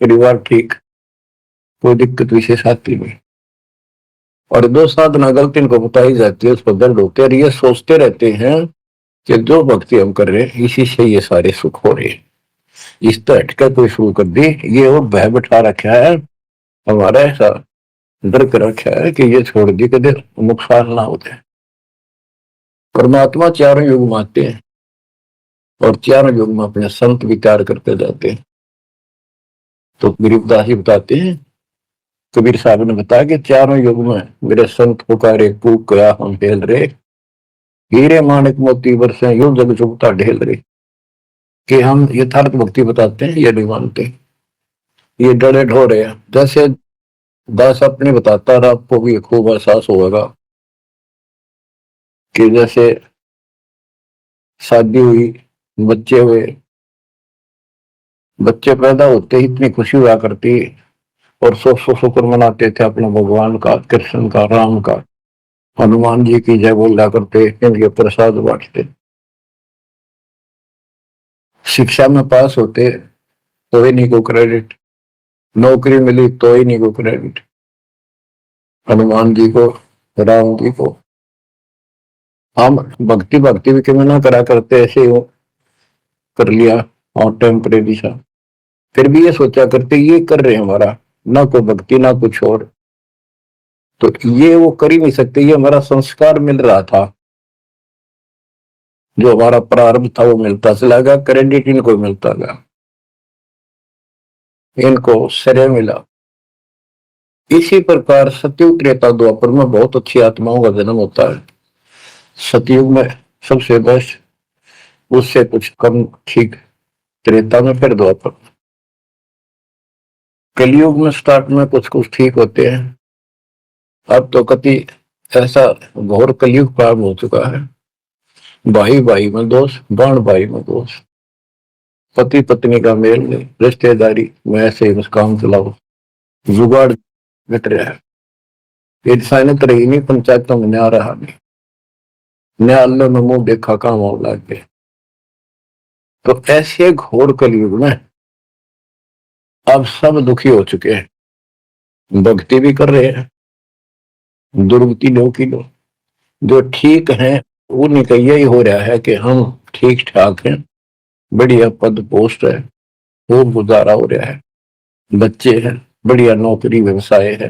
परिवार ठीक, कोई दिक्कत विशेष आती नहीं। और दो साधना गलती इनको बताई जाती है, उस पर दर्द होते हैं और ये सोचते रहते हैं कि जो भक्ति हम कर रहे हैं इसी से ये सारे सुख हो रहे हैं। इस तो हटकर कोई शुरू कर दी, ये वो भय बिठा रखा है हमारा, ऐसा डर कर रखा है कि ये छोड़ दी कदे नुकसान ना हो जाए। परमात्मा चारों युग में आते हैं और चारों युग में अपने संत विचार करते जाते हैं। तो गरीबदास जी बताते हैं, कबीर साहब ने बताया कि चारों युग में मेरे संत पुकारे कूक कया हम हेल रहे, हीरे माणिक मोती बरसे यूं जग चुगता ढेल रहे। कि हम यथार्थ भक्ति बताते हैं, ये नहीं मानते, ये डरे ढोरे हैं। जैसे दास अपने बताता रहा, आपको भी खूब एहसास होगा कि जैसे शादी हुई, बच्चे हुए, बच्चे पैदा होते ही इतनी खुशी हुआ करती और सौ सौ शुक्र मनाते थे अपने भगवान का, कृष्ण का, राम का, हनुमान जी की जय बोला करते, इनके प्रसाद बांटते। शिक्षा में पास होते तो ही नहीं को क्रेडिट, नौकरी मिली तो ही नहीं को क्रेडिट, हनुमान जी को, राम जी को। हम भक्ति भक्ति भी क्यों ना करा करते, ऐसे ही कर लिया और टेम्परेरी सा, फिर भी ये सोचा करते ये कर रहे हैं हमारा, ना कोई भक्ति ना कुछ और, तो ये वो कर ही नहीं सकते, ये हमारा संस्कार मिल रहा था, जो हमारा प्रारंभ था वो मिलता चला गया, क्रेडिट इनको मिलता गया, इनको श्रेय मिला। इसी प्रकार सतयुग त्रेता द्वापर में बहुत अच्छी आत्माओं का जन्म होता है। सतयुग में सबसे बेस्ट, उससे कुछ कम ठीक त्रेता में, फिर द्वापर। कलयुग में स्टार्ट में कुछ कुछ ठीक होते हैं, अब तो कति ऐसा घोर कलयुग प्रारंभ हो चुका है। भाई भाई में दोष, बाण भाई में दोष, पति पत्नी का मेल नहीं, रिश्तेदारी में ऐसे ही काम चलाओ, जुगाड़ घट रहा है, इंसानियत रही नहीं, पंचायतों में न्याय रहा नहीं, न्यायालयों में मुंह देखा काम हो लग गए। तो ऐसे घोर कलयुग में अब सब दुखी हो चुके हैं, भक्ति भी कर रहे हैं, दुर्गति लो की लो, जो ठीक है उन्हीं का यही हो रहा है कि हम ठीक ठाक हैं, बढ़िया पद पोस्ट है, खूब गुजारा हो रहा है, बच्चे हैं, बढ़िया नौकरी व्यवसाय है,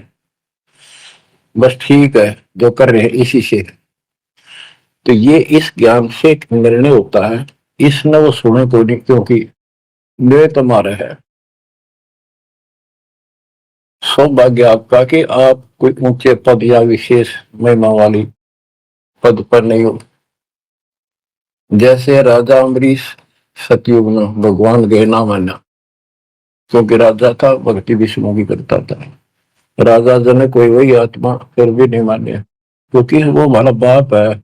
बस ठीक है जो कर रहे हैं इसी से। तो ये इस ज्ञान से एक निर्णय होता है, इसने वो सुने को नहीं, क्योंकि वे तुम्हारा है। सौभाग्य आपका कि आप कोई ऊंचे पद या विशेष महिमा वाली पद पर नहीं हो। जैसे राजा अम्बरीश सतयुग में भगवान गए ना माना, क्योंकि राजा था, भक्ति विष्णु की करता था, राजा जनक कोई वही आत्मा फिर भी नहीं माने, क्योंकि वो हमारा बाप है।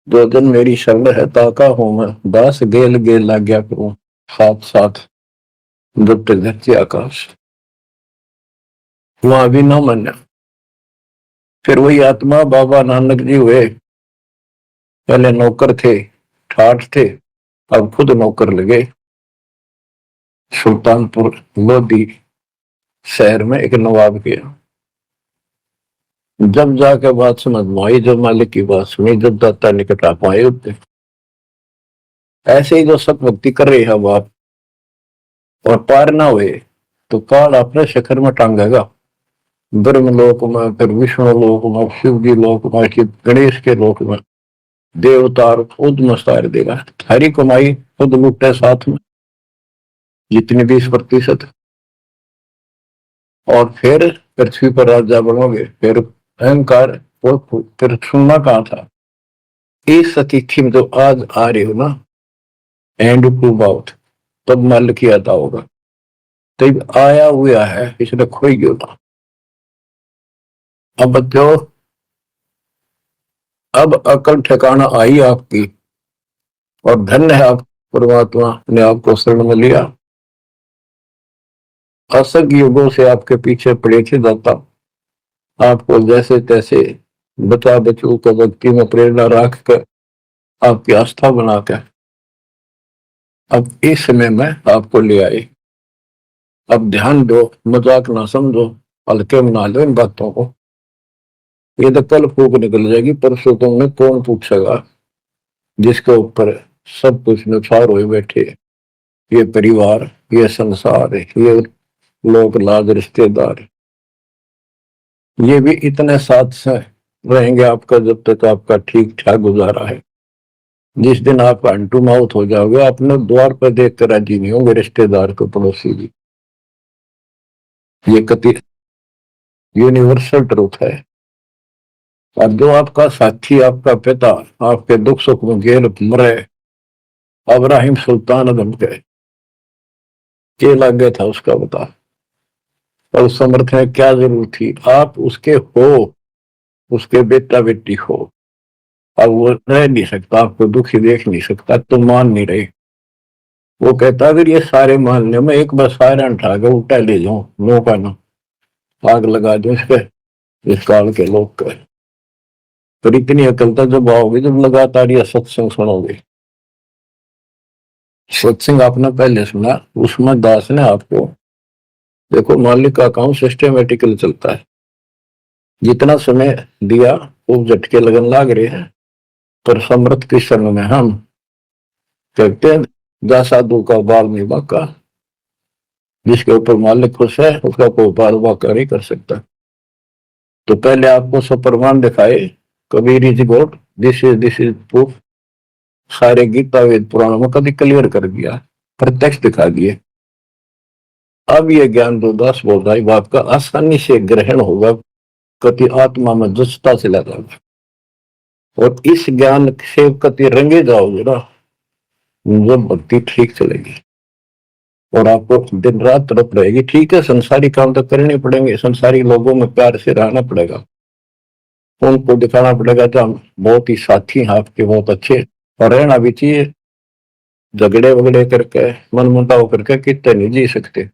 जो दिन मेरी शरण है ताका हूं मैं, दास गेल गेल लग गया करूं, साथ साथ जब तक धरती आकाश, वहां भी ना माना। फिर वही आत्मा बाबा नानक जी हुए, पहले नौकर थे, ठाठ थे, अब खुद नौकर लगे। सुल्तानपुर लोधी शहर में एक नवाब के, जब जाके बात समझ में आई, जब मालिक की बात सुनी, जब दाता निकट आ पाए उठते। ऐसे ही जो सब भक्ति कर रहे हैं बाप और पार ना हुए, तो काल अपने शिखर में टांगेगा, ब्रह्म लोक में, फिर विष्णु लोक में, शिव जी लोक में, कि गणेश के लोक में देवतार खुद मस्तार देगा, हरी कमाई खुद लुटे साथ में जितनी 20%। और फिर पृथ्वी पर राजा बनोगे, फिर अहंकार, वो फिर सुनना कहाँ था। इस अतिथि में जो आज आ रहे हो ना, एंड टू बाउथ, तब मल किया था होगा, तब आया हुआ है, इसने खोई क्यों था। अब बच्चों, अब अकल ठिकाना आई आपकी, और धन्य है आप, परमात्मा ने आपको शरण में लिया। असंग युगों से आपके पीछे पड़े थे दाता, आपको जैसे तैसे बचा बचू को भक्ति में प्रेरणा रख कर, आपकी आस्था बनाकर अब इस समय में आपको ले आए। अब ध्यान दो, मजाक ना समझो, हल्के में ना लो इन बातों को। ये तो कल फूक निकल जाएगी, परसों तुमने कौन पूछेगा जिसके ऊपर सब कुछ नुसार हुए बैठे। ये परिवार, ये संसार, ये लोग लाज, रिश्तेदार, ये भी इतने साथ से रहेंगे आपका जब तक आपका ठीक ठाक गुजारा है। जिस दिन आप अंटू माउथ हो जाओगे, अपने द्वार पर देख कर राजी नहीं होंगे रिश्तेदार को, पड़ोसी भी। ये कति यूनिवर्सल ट्रूथ है। और जो आपका साथी, आपका पिता, आपके दुख सुख में गेल मरे, अब्राहिम सुल्तान अदम के लागे था उसका बता। और समर्थ में क्या जरूरत थी, आप उसके हो, उसके बेटा बेटी हो। अब वो रह नहीं सकता, आपको दुखी देख नहीं सकता, तो मान नहीं रहे। वो कहता अगर ये सारे मान ले, मैं एक बार सारे उठा के उल्टा ले जाऊं, नो का ना आग लगा दूं इस पे, इस काल के लोग का। पर इतनी अकल तो जब आओगे जब लगातार ये सत्संग सुनोगे। सत्संग आपने पहले सुना, उसमें दास ने आपको, देखो मालिक का काम सिस्टमेटिकली चलता है। जितना समय दिया वो झटके लगन लाग रहे हैं, पर समृद्ध के संग में हम कहते हैं जा साधु का बाल नहीं बाका। जिसके ऊपर मालिक खुश है उसका कोई बाल बाका नहीं कर सकता। तो पहले आपको सब प्रमाण दिखाए, Kabir is God, this is proof. सारे गीता वेद पुराणों में कभी क्लियर कर दिया, प्रत्यक्ष दिखा दिए। अब ये ज्ञान जो दास बोल रहा है वो आपका आसानी से ग्रहण होगा, कति आत्मा में जचता चला जाएगा। और इस ज्ञान से कति रंगे जाओगे ना, जब भक्ति ठीक चलेगी और आपको दिन रात तरफ रहेगी। ठीक है, संसारी काम तो करने पड़ेंगे, संसारी लोगों में प्यार से रहना पड़ेगा, उनको दिखाना पड़ेगा तो हम बहुत ही साथी हैं आपके, बहुत अच्छे। और रहना भी चाहिए, झगड़े वगड़े करके मन मुटाव करके कितने नहीं जी सकते,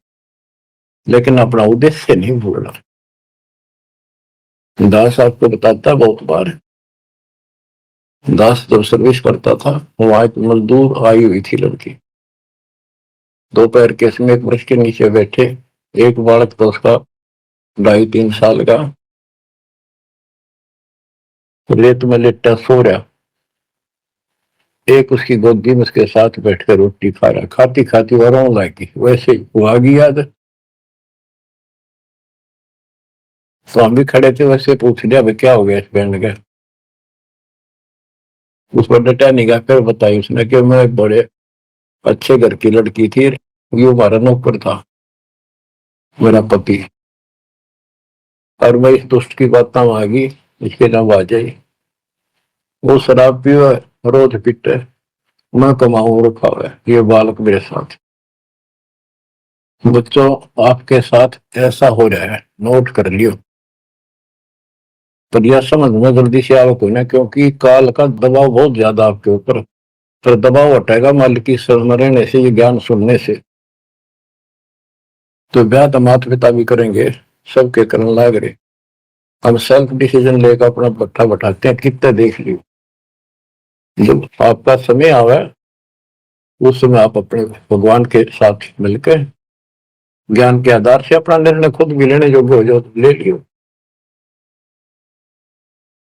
लेकिन अपना उद्देश्य नहीं भूलना। दास आपको बताता बहुत बार, दास जब सर्विस करता था, वहां एक मजदूर आई हुई थी लड़की, दोपहर के समय एक वृक्ष के नीचे बैठे, एक बालक तो उसका 2.5-3 साल का रेत में लेटा सो रहा, एक उसकी गोदी में उसके साथ बैठकर रोटी खा रहा, खाती खाती वो रोने लगी। वैसे वो आ गई याद, तो हम भी खड़े थे, वैसे पूछ लिया भाई क्या हो गया इस बैंड का। उसको डटा नहीं गया, फिर बताई उसने कि मैं बड़े अच्छे घर की लड़की थी, ये हमारा नौकर था, मेरा पति, और मैं इस दुष्ट की बात आ गई, इसके नाम आ जाई। वो शराब पियो, रोज पीटे, मैं कमाऊ रखा हुआ है, ये बालक मेरे साथ। बच्चों आपके साथ ऐसा हो रहा है, नोट कर लियो। पर यह समझ में जल्दी से आवक हो ना, क्योंकि काल का दबाव बहुत ज्यादा आपके ऊपर। पर दबाव हटेगा मालिक की शरण रहने से, ये ज्ञान सुनने से। तो ब्याह तो माता पिता भी करेंगे, सबके करने लाग रहे। हम सेल्फ डिसीजन लेकर अपना पट्टा बैठाते हैं, कितने देख लियो। जब आपका समय आवे उस समय आप अपने भगवान के साथ मिलकर ज्ञान के आधार से अपना निर्णय खुद भी लेने योग्य हो जाओ, ले लियो।